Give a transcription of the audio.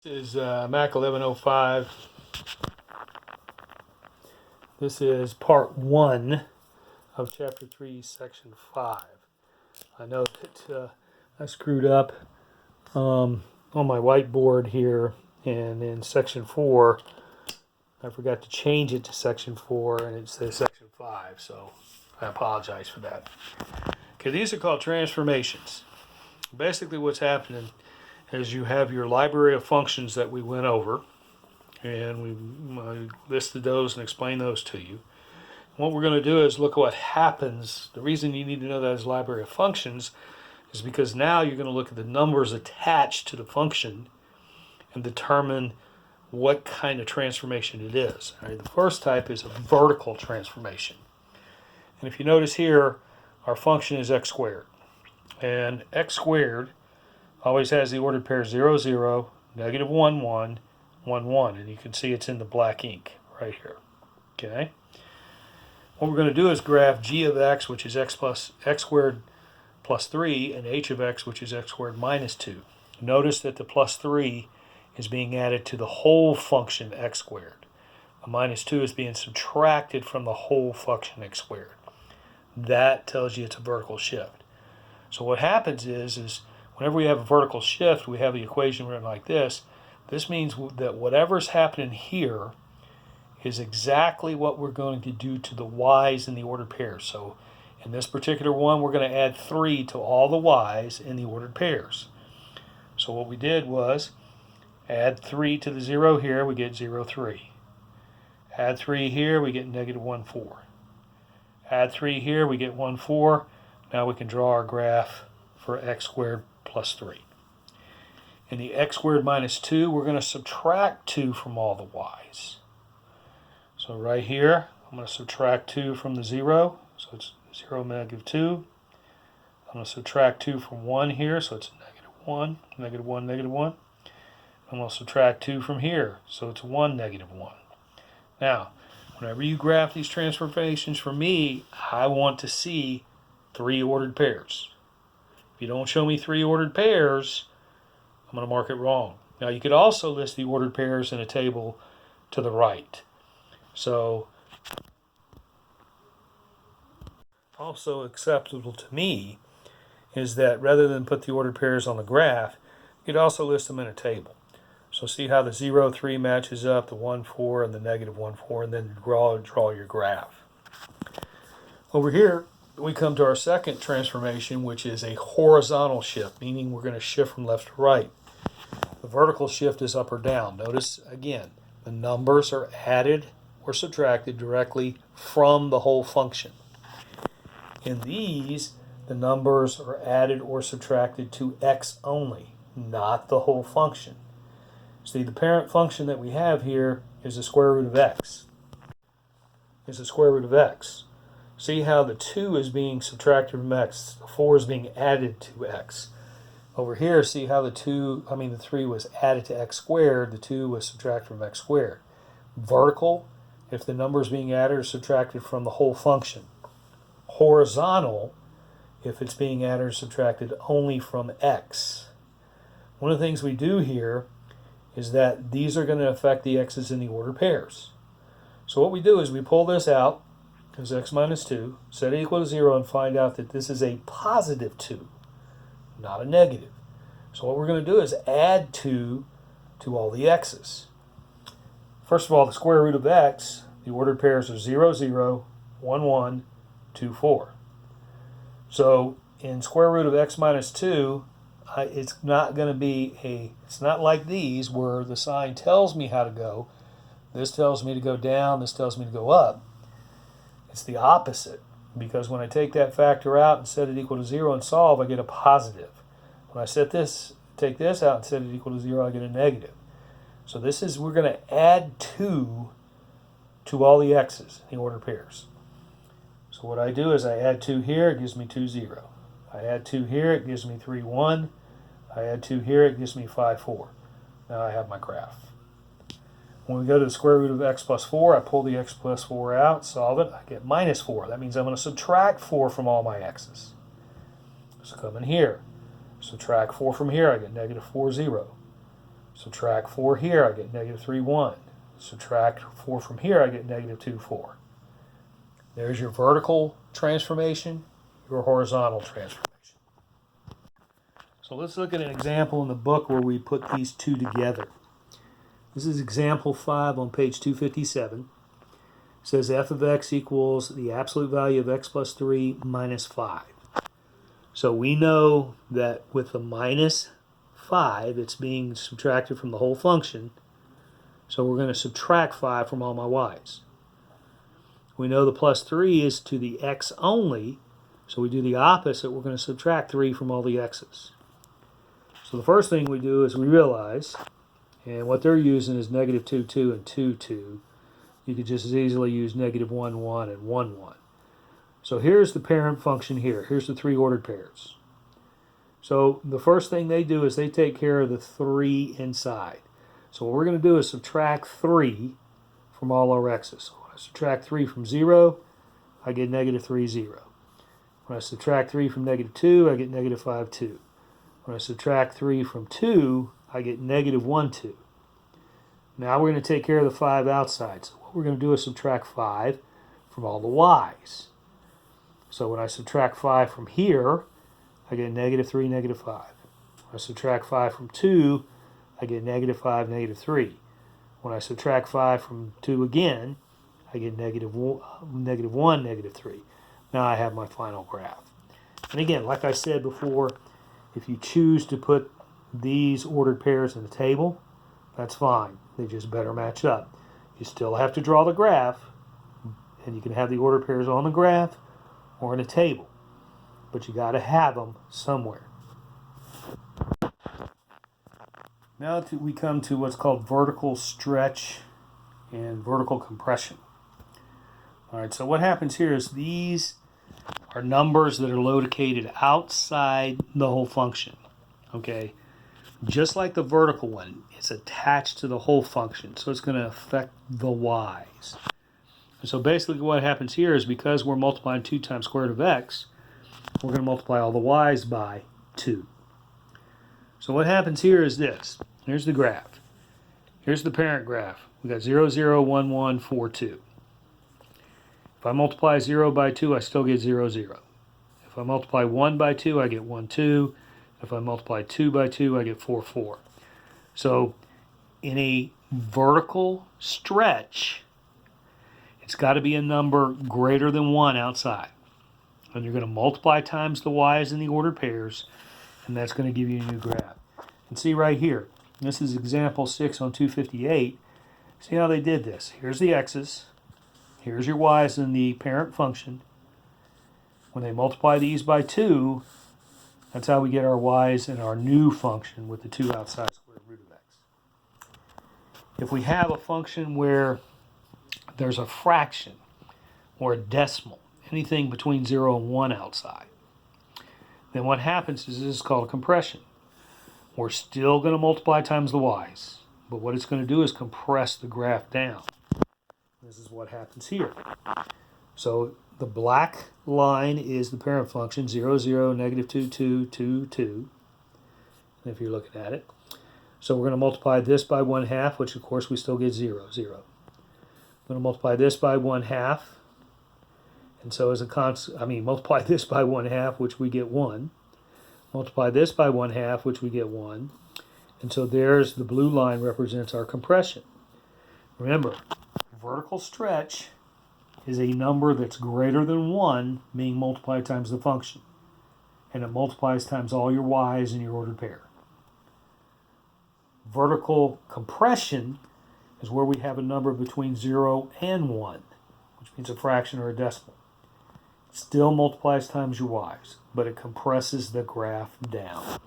This is Mac 1105. This is part 1 of chapter 3, section 5. I know that I screwed up on my whiteboard here, and in section 4, I forgot to change it to section 4, and it says section 5, so I apologize for that. Okay, these are called transformations. Basically, what's happening is you have your library of functions that we went over, and we listed those and explained those to you. What we're going to do is look at what happens. The reason you need to know that as library of functions is because now you're going to look at the numbers attached to the function and determine what kind of transformation it is. All right, the first type is a vertical transformation. And if you notice here, our function is x squared. And x squared always has the ordered pair 0, 0, negative 1, 1, 1, 1. And you can see it's in the black ink right here. Okay? What we're going to do is graph g of x, which is x squared plus 3, and h of x, which is x squared minus 2. Notice that the plus 3 is being added to the whole function x squared. A minus 2 is being subtracted from the whole function x squared. That tells you it's a vertical shift. So what happens is whenever we have a vertical shift, we have the equation written like this. This means that whatever's happening here is exactly what we're going to do to the y's in the ordered pairs. So in this particular one, we're going to add 3 to all the y's in the ordered pairs. So what we did was add 3 to the 0 here, we get 0, 3. Add 3 here, we get negative 1, 4. Add 3 here, we get 1, 4. Now we can draw our graph for x squared plus 3. In the x squared minus 2, we're going to subtract 2 from all the y's. So right here, I'm going to subtract 2 from the 0, so it's 0, negative 2. I'm going to subtract 2 from 1 here, so it's negative 1, negative 1, negative 1. I'm going to subtract 2 from here, so it's 1, negative 1. Now, whenever you graph these transformations for me, I want to see 3 ordered pairs. If you don't show me 3 ordered pairs, I'm going to mark it wrong. Now, you could also list the ordered pairs in a table to the right. So, also acceptable to me is that rather than put the ordered pairs on the graph, you could also list them in a table. So see how the 0, 3 matches up, the 1, 4, and the negative 1, 4, and then draw your graph. Over here, we come to our second transformation, which is a horizontal shift, meaning we're going to shift from left to right. The vertical shift is up or down. Notice, again, the numbers are added or subtracted directly from the whole function. In these, the numbers are added or subtracted to x only, not the whole function. See, the parent function that we have here is the square root of x. Is the square root of x. See how the 2 is being subtracted from x, the 4 is being added to x. Over here, see how the 3 was added to x squared, the 2 was subtracted from x squared. Vertical, if the number is being added or subtracted from the whole function. Horizontal, if it's being added or subtracted only from x. One of the things we do here is that these are going to affect the x's in the ordered pairs. So what we do is we pull this out as x minus 2, set it equal to 0, and find out that this is a positive 2, not a negative. So what we're going to do is add 2 to all the x's. First of all, the square root of x, the ordered pairs are 0, 0, 1, 1, 2, 4. So in square root of x minus 2, it's not going to be it's not like these where the sign tells me how to go. This tells me to go down, this tells me to go up. It's the opposite, because when I take that factor out and set it equal to 0 and solve, I get a positive. When I take this out and set it equal to 0, I get a negative. So we're going to add 2 to all the x's in the ordered pairs. So what I do is I add 2 here, it gives me 2, 0. I add 2 here, it gives me 3, 1. I add 2 here, it gives me 5, 4. Now I have my graph. When we go to the square root of x plus 4, I pull the x plus 4 out, solve it, I get minus 4. That means I'm going to subtract 4 from all my x's. So come in here, subtract 4 from here, I get negative 4, 0. Subtract 4 here, I get negative 3, 1. Subtract 4 from here, I get negative 2, 4. There's your vertical transformation, your horizontal transformation. So let's look at an example in the book where we put these two together. This is example 5 on page 257. It says f of x equals the absolute value of x plus 3 minus 5. So we know that with the minus 5, it's being subtracted from the whole function. So we're going to subtract 5 from all my y's. We know the plus 3 is to the x only, so we do the opposite. We're going to subtract 3 from all the x's. So the first thing we do is we realize, and what they're using is negative 2, 2, and 2, 2. You could just as easily use negative 1, 1, and 1, 1. So here's the parent function here. Here's the three ordered pairs. So the first thing they do is they take care of the 3 inside. So what we're going to do is subtract 3 from all our x's. So when I subtract 3 from 0, I get negative 3, 0. When I subtract 3 from negative 2, I get negative 5, 2. When I subtract 3 from 2, I get negative 1, 2. Now we're going to take care of the 5 outside. So what we're going to do is subtract 5 from all the y's. So when I subtract 5 from here, I get negative 3, negative 5. When I subtract 5 from 2, I get negative 5, negative 3. When I subtract 5 from 2 again, I get negative 1, negative 3. Now I have my final graph. And again, like I said before, if you choose to put these ordered pairs in the table, that's fine. They just better match up. You still have to draw the graph, and you can have the ordered pairs on the graph or in a table. But you got to have them somewhere. Now we come to what's called vertical stretch and vertical compression. All right, so what happens here is these are numbers that are located outside the whole function. Okay, just like the vertical one, it's attached to the whole function, so it's going to affect the y's. And so basically what happens here is because we're multiplying 2 times square root of x, we're going to multiply all the y's by 2. So what happens here is this. Here's the graph. Here's the parent graph. We got 0, 0, 1, 1, 4, 2. If I multiply 0 by 2, I still get 0, 0. If I multiply 1 by 2, I get 1, 2. If I multiply 2 by 2, I get 4, 4. So in a vertical stretch, it's got to be a number greater than 1 outside. And you're going to multiply times the y's in the ordered pairs, and that's going to give you a new graph. And see right here, this is example 6 on 258. See how they did this. Here's the x's. Here's your y's in the parent function. When they multiply these by 2, that's how we get our y's in our new function with the 2 outside square root of x. If we have a function where there's a fraction or a decimal, anything between 0 and 1 outside, then what happens is this is called a compression. We're still going to multiply times the y's, but what it's going to do is compress the graph down. This is what happens here. So the black line is the parent function, 0, 0, negative 2, 2, 2, 2, if you're looking at it. So we're going to multiply this by 1/2, which of course we still get 0, 0. I'm going to multiply this by 1/2, and so as a multiply this by 1/2, which we get 1. Multiply this by 1/2, which we get 1. And so there's the blue line represents our compression. Remember, vertical stretch is a number that's greater than 1 being multiplied times the function. And it multiplies times all your y's in your ordered pair. Vertical compression is where we have a number between 0 and 1, which means a fraction or a decimal. It still multiplies times your y's, but it compresses the graph down.